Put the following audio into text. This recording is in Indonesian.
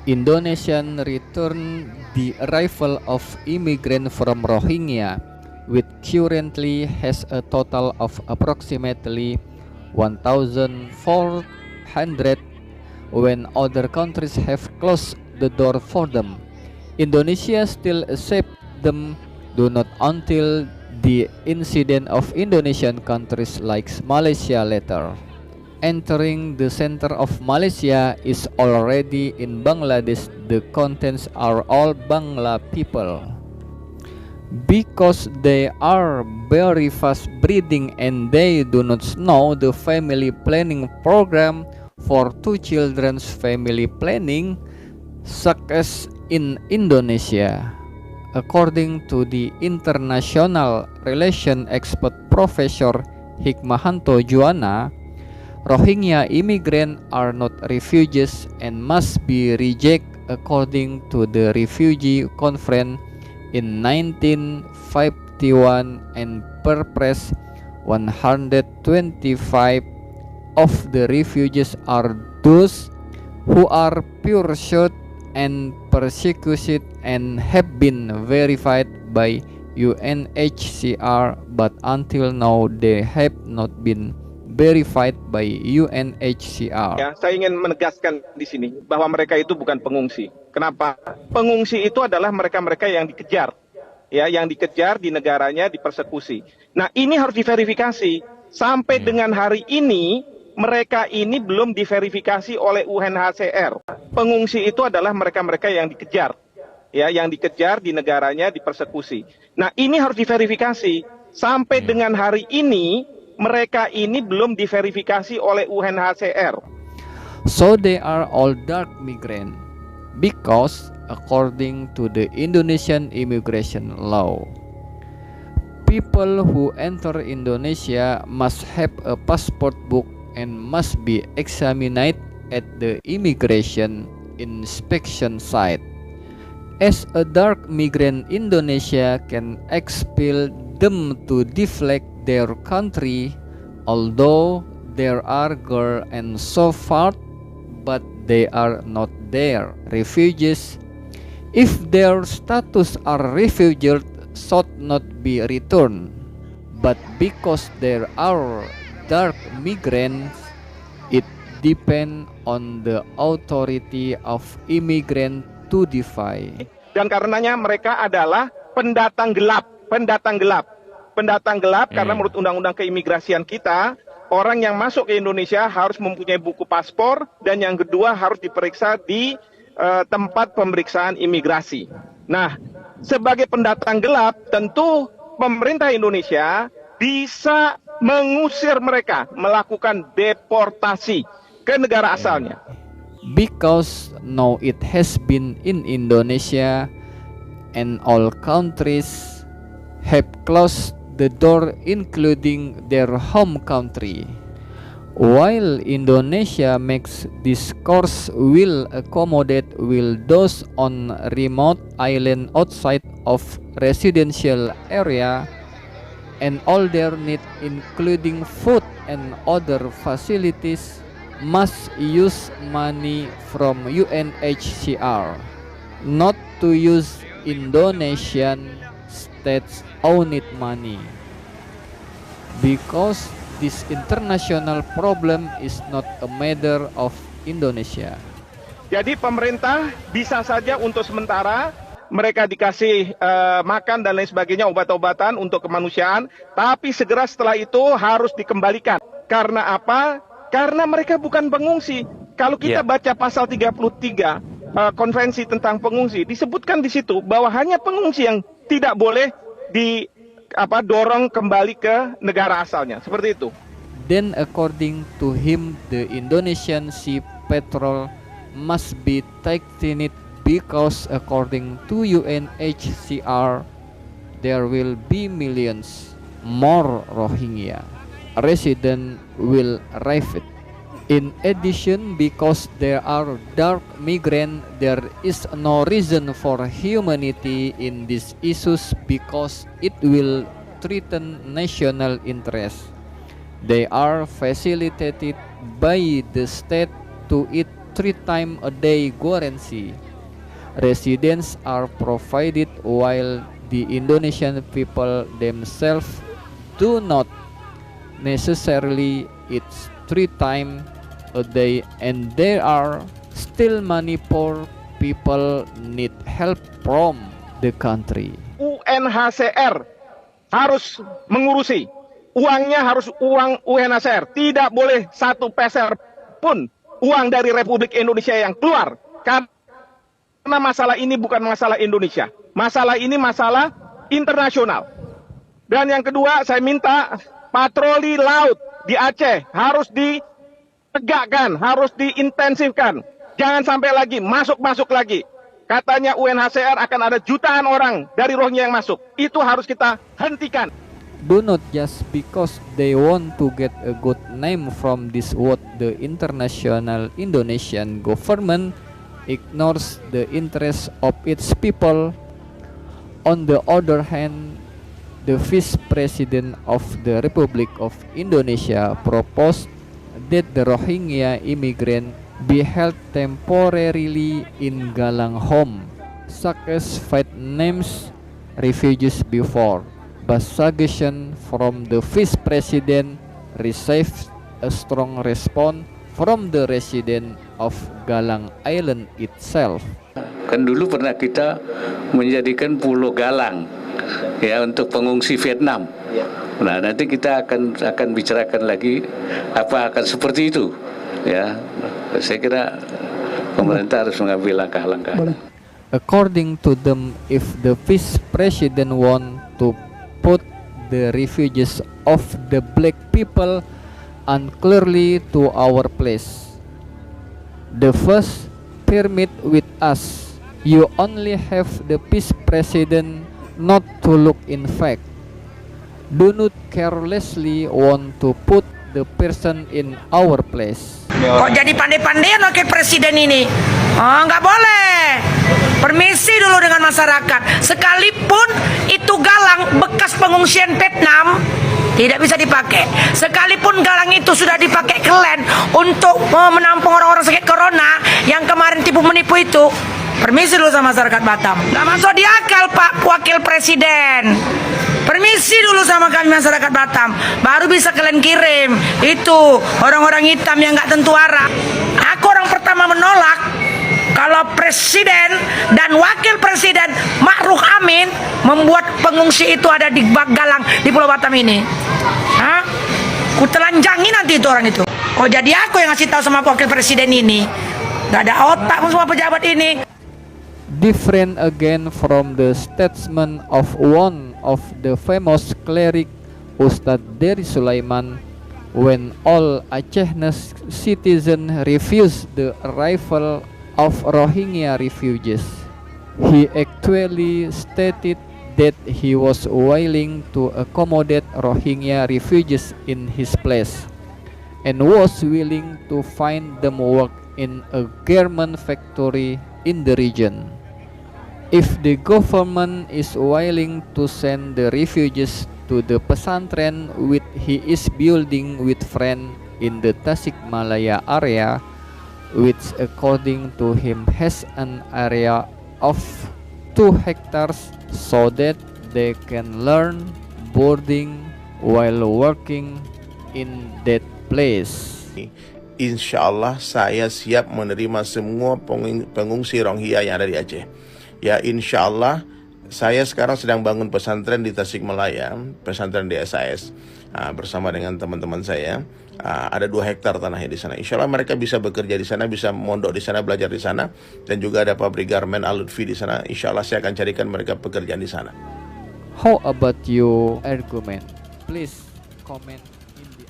Indonesian returned the arrival of immigrants from Rohingya, which currently has a total of approximately 1,400 when other countries have closed the door for them. Indonesia still accept them, do not until the incident of Indonesian countries like Malaysia later. Entering the center of Malaysia is already in Bangladesh. The contents are all Bangla people. Because they are very fast breeding and they do not know the family planning program for two children's family planning, such as in Indonesia. According to the international relation expert Professor Hikmahanto Juwana, Rohingya immigrants are not refugees and must be rejected according to the Refugee Conference in 1951 and Perpres 125. Of the refugees are those who are pursued and persecuted and have been verified by UNHCR, but until now they have not been verified by UNHCR. Ya, saya ingin menegaskan di sini bahwa mereka itu bukan pengungsi. Kenapa? Pengungsi itu adalah mereka-mereka yang dikejar, ya, yang dikejar di negaranya, dipersekusi. Nah, ini harus diverifikasi. Sampai dengan hari ini, mereka ini belum diverifikasi oleh UNHCR. Pengungsi itu adalah mereka-mereka yang dikejar, ya, yang dikejar di negaranya, dipersekusi. Nah, ini harus diverifikasi. Sampai dengan hari ini, mereka ini belum diverifikasi oleh UNHCR. So they are all dark migrant because according to the Indonesian immigration law, people who enter Indonesia must have a passport book and must be examined at the immigration inspection site. As a dark migrant, Indonesia can expel them to deflect their country, although there are girls and so forth, but they are not their refugees. If their status are refugees, should not be returned, but because there are dark migrants, it depends on the authority of immigrant to defy. Dan karenanya mereka adalah pendatang gelap, karena menurut undang-undang keimigrasian kita, orang yang masuk ke Indonesia harus mempunyai buku paspor, dan yang kedua harus diperiksa di tempat pemeriksaan imigrasi. Nah, sebagai pendatang gelap, tentu pemerintah Indonesia bisa mengusir mereka, melakukan deportasi ke negara asalnya. Because now it has been in Indonesia and all countries have closed the door including their home country. While Indonesia makes this course will accommodate will those on remote island outside of residential area and all their need including food and other facilities must use money from UNHCR, not to use Indonesian states owned money, because this international problem is not a matter of Indonesia. Jadi pemerintah bisa saja untuk sementara mereka dikasih makan dan lain sebagainya, obat-obatan untuk kemanusiaan, tapi segera setelah itu harus dikembalikan. Karena apa? Karena mereka bukan pengungsi. Kalau kita baca pasal 33 konvensi tentang pengungsi, disebutkan di situ bahwa hanya pengungsi yang tidak boleh dorong kembali ke negara asalnya, seperti itu. Then according to him, the Indonesian Sea Patrol must be tightened because according to UNHCR, there will be millions more Rohingya residents will arrive. In addition, because there are dark migrants, there is no reason for humanity in these issues because it will threaten national interest. They are facilitated by the state to it 3 times a day guarantee. Residents are provided while the Indonesian people themselves do not necessarily eat 3 times a day, and there are still many poor people need help from the country. UNHCR harus mengurusi. Uangnya harus uang UNHCR. Tidak boleh 1 peser pun uang dari Republik Indonesia yang keluar. Karena masalah ini bukan masalah Indonesia. Masalah ini masalah internasional. Dan yang kedua, saya minta patroli laut di Aceh harus ditegakkan, harus diintensifkan. Jangan sampai lagi masuk lagi. Katanya UNHCR akan ada jutaan orang dari Rohingya yang masuk. Itu harus kita hentikan. Do not just because they want to get a good name from this what the international Indonesian government ignores the interests of its people. On the other hand, the Vice President of the Republic of Indonesia proposed that the Rohingya immigrant be held temporarily in Galang home, such as Vietnamese refugees before. But suggestion from the Vice President received a strong response from the resident of Galang Island itself. Kan dulu pernah kita menjadikan Pulau Galang ya untuk pengungsi Vietnam. Nah, nanti kita akan bicarakan lagi apa akan seperti itu. Ya, saya kira pemerintah harus mengambil langkah-langkah. According to them, if the Vice President want to put the refugees of the black people unclearly to our place, the first permit with us. You only have the Vice President not to look in fact. Do not carelessly want to put the person in our place. Kok jadi pandai-pandaian wakil presiden ini? Oh, nggak boleh. Permisi dulu dengan masyarakat. Sekalipun itu Galang bekas pengungsian Vietnam, tidak bisa dipakai. Sekalipun Galang itu sudah dipakai Kelen untuk menampung orang-orang sakit corona yang kemarin tipu menipu itu, permisi dulu sama masyarakat Batam. Nggak masuk di akal Pak Wakil Presiden. Permisi dulu sama kami masyarakat Batam, baru bisa kalian kirim itu orang-orang hitam yang nggak tentu arah. Aku orang pertama menolak kalau Presiden dan Wakil Presiden Ma'ruf Amin membuat pengungsi itu ada di Galang di Pulau Batam ini. Hah? Ku telanjangi nanti itu orang itu. Oh, jadi aku yang ngasih tahu sama Wakil Presiden ini. Gak ada otak semua pejabat ini. Different again from the statement of one of the famous cleric, Ustadz Dery Sulaiman, when all Aceh's citizens refused the arrival of Rohingya refugees. He actually stated that he was willing to accommodate Rohingya refugees in his place and was willing to find them work in a garment factory in the region. If the government is willing to send the refugees to the pesantren which he is building with friends in the Tasikmalaya area, which according to him has an area of 2 hectares, so that they can learn boarding while working in that place. Insya Allah saya siap menerima semua pengungsi Rohingya yang ada di Aceh. Ya, insya Allah saya sekarang sedang bangun pesantren di Tasikmalaya, pesantren di SAS bersama dengan teman-teman saya. Ada 2 hektar tanahnya di sana. Insya Allah mereka bisa bekerja di sana, bisa mondok di sana, belajar di sana, dan juga ada pabrik garmen Al-Lutfi di sana. Insya Allah saya akan carikan mereka pekerjaan di sana. How about your argument? Please comment in the